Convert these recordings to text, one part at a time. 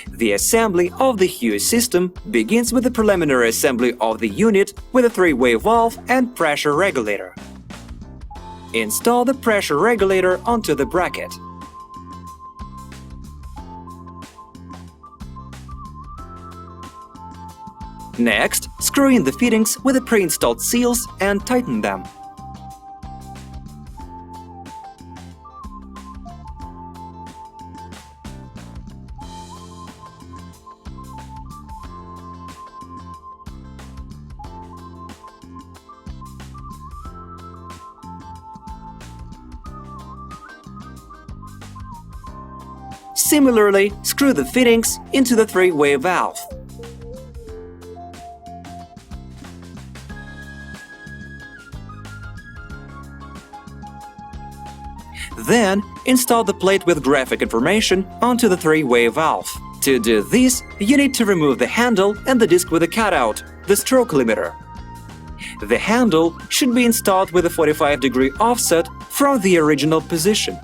The assembly of the HEUI system begins with the preliminary assembly of the unit with a three-way valve and pressure regulator. Install the pressure regulator onto the bracket. Next, screw in the fittings with the pre-installed seals and tighten them. Similarly, screw the fittings into the three-way valve. Then, install the plate with graphic information onto the three-way valve. To do this, you need to remove the handle and the disc with a cutout, the stroke limiter. The handle should be installed with a 45-degree offset from the original position.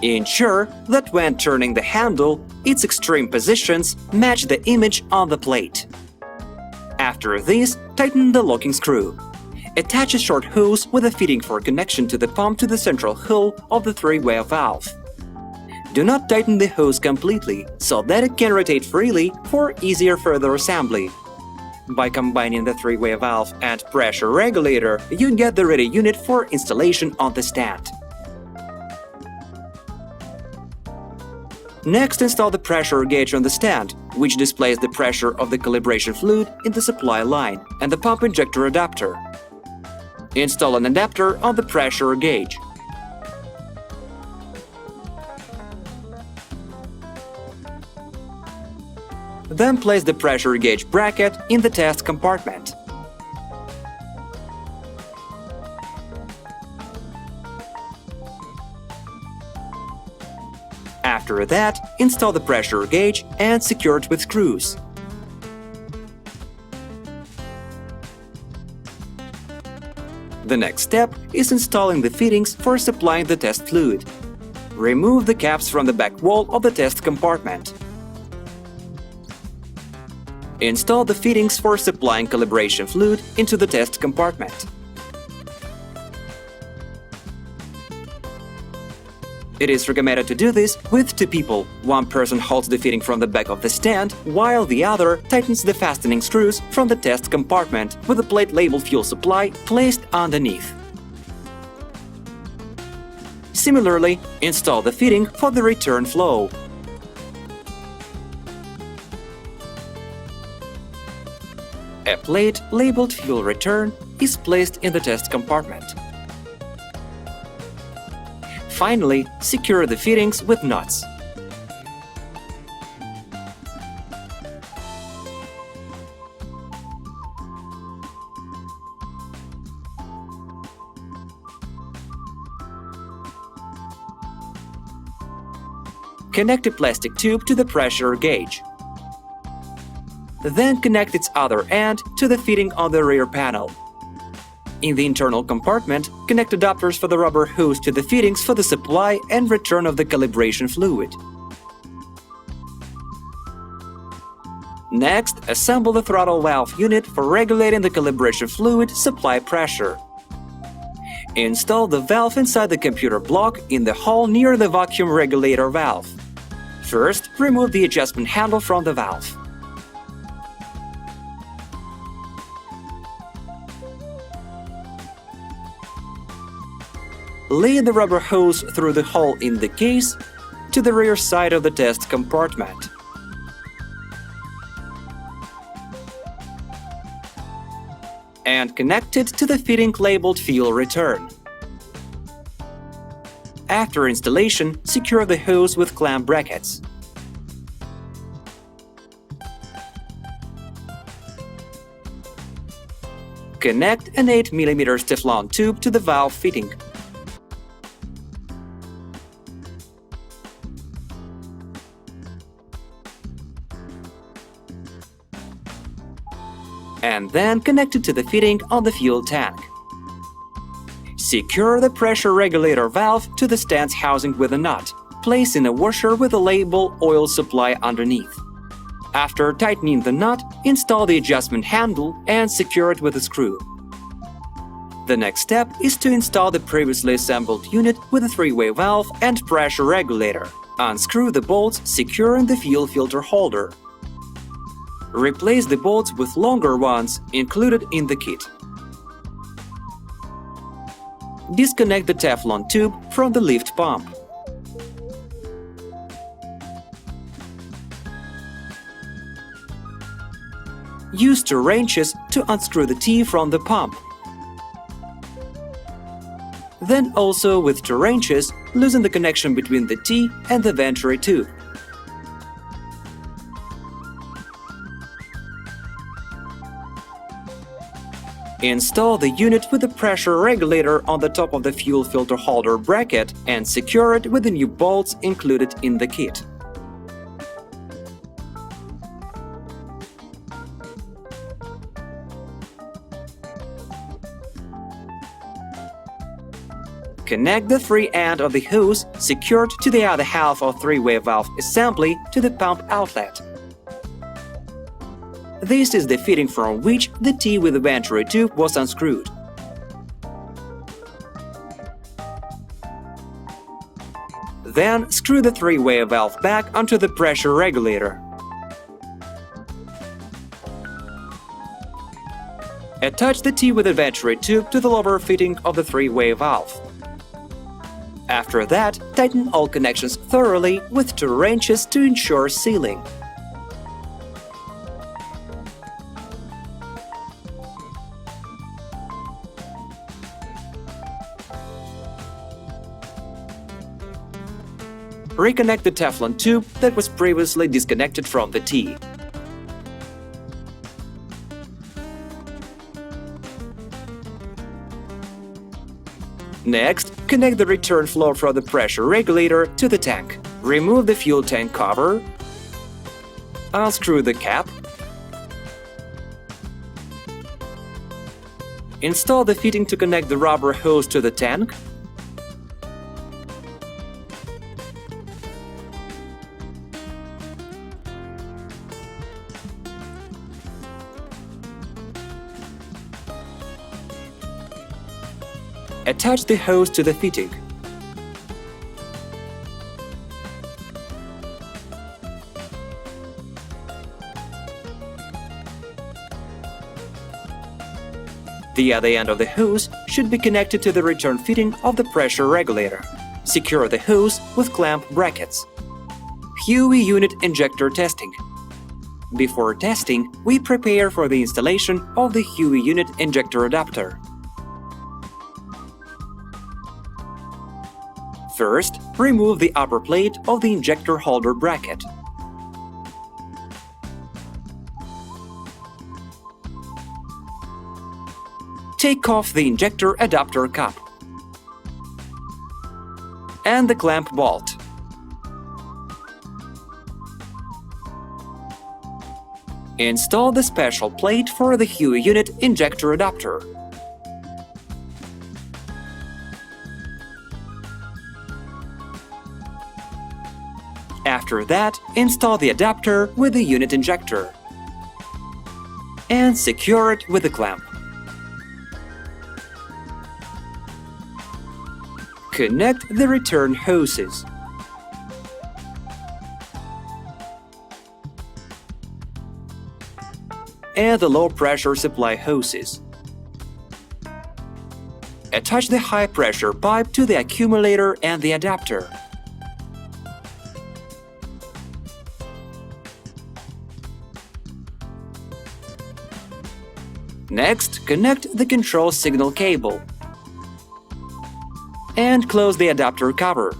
Ensure that when turning the handle, its extreme positions match the image on the plate. After this, tighten the locking screw. Attach a short hose with a fitting for connection to the pump to the central hull of the three-way valve. Do not tighten the hose completely, so that it can rotate freely for easier further assembly. By combining the three-way valve and pressure regulator, you get the ready unit for installation on the stand. Next, install the pressure gauge on the stand, which displays the pressure of the calibration fluid in the supply line, and the pump injector adapter. Install an adapter on the pressure gauge. Then place the pressure gauge bracket in the test compartment. After that, install the pressure gauge and secure it with screws. The next step is installing the fittings for supplying the test fluid. Remove the caps from the back wall of the test compartment. Install the fittings for supplying calibration fluid into the test compartment. It is recommended to do this with two people. One person holds the fitting from the back of the stand, while the other tightens the fastening screws from the test compartment with the plate labeled fuel supply placed underneath. Similarly, install the fitting for the return flow. A plate labeled fuel return is placed in the test compartment. Finally, secure the fittings with nuts. Connect a plastic tube to the pressure gauge. Then connect its other end to the fitting on the rear panel. In the internal compartment, connect adapters for the rubber hose to the fittings for the supply and return of the calibration fluid. Next, assemble the throttle valve unit for regulating the calibration fluid supply pressure. Install the valve inside the computer block in the hole near the vacuum regulator valve. First, remove the adjustment handle from the valve. Lead the rubber hose through the hole in the case to the rear side of the test compartment. And connect it to the fitting labeled fuel return. After installation, secure the hose with clamp brackets. Connect an 8 mm Teflon tube to the valve fitting. And then connect it to the fitting on the fuel tank. Secure the pressure regulator valve to the stand's housing with a nut, place in a washer with a label "Oil Supply" underneath. After tightening the nut, install the adjustment handle and secure it with a screw. The next step is to install the previously assembled unit with a three-way valve and pressure regulator. Unscrew the bolts securing the fuel filter holder. Replace the bolts with longer ones included in the kit. Disconnect the Teflon tube from the lift pump. Use 2 wrenches to unscrew the T from the pump. Then also with 2 wrenches, loosen the connection between the T and the venturi tube. Install the unit with the pressure regulator on the top of the fuel filter holder bracket and secure it with the new bolts included in the kit. Connect the free end of the hose secured to the other half of three-way valve assembly to the pump outlet. This is the fitting from which the T with the venturi tube was unscrewed. Then screw the three-way valve back onto the pressure regulator. Attach the T with the venturi tube to the lower fitting of the three-way valve. After that, tighten all connections thoroughly with 2 wrenches to ensure sealing. Reconnect the Teflon tube that was previously disconnected from the T. Next, connect the return flow from the pressure regulator to the tank. Remove the fuel tank cover. Unscrew the cap. Install the fitting to connect the rubber hose to the tank. Attach the hose to the fitting. The other end of the hose should be connected to the return fitting of the pressure regulator. Secure the hose with clamp brackets. HEUI unit injector testing. Before testing, we prepare for the installation of the HEUI unit injector adapter. First, remove the upper plate of the injector holder bracket. Take off the injector adapter cap and the clamp bolt. Install the special plate for the HEUI unit injector adapter. After that, install the adapter with the unit injector and secure it with a clamp. Connect the return hoses. And the low-pressure supply hoses. Attach the high-pressure pipe to the accumulator and the adapter. Next, connect the control signal cable and close the adapter cover.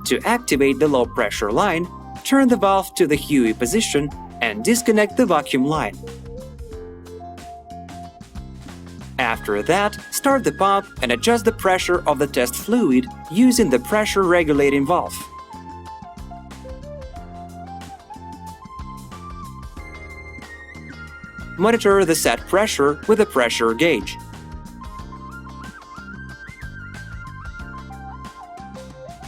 To activate the low-pressure line, turn the valve to the HEUI position and disconnect the vacuum line. After that, start the pump and adjust the pressure of the test fluid using the pressure regulating valve. monitor the set pressure with a pressure gauge.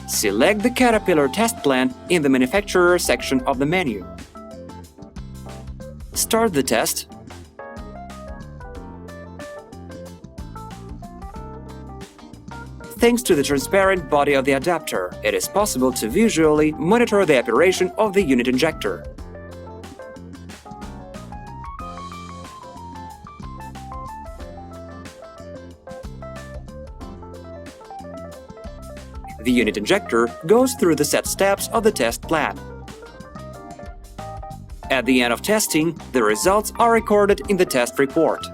Select the Caterpillar test plan in the Manufacturer section of the menu. Start the test. Thanks to the transparent body of the adapter, it is possible to visually monitor the operation of the unit injector. The unit injector goes through the set steps of the test plan. At the end of testing, the results are recorded in the test report.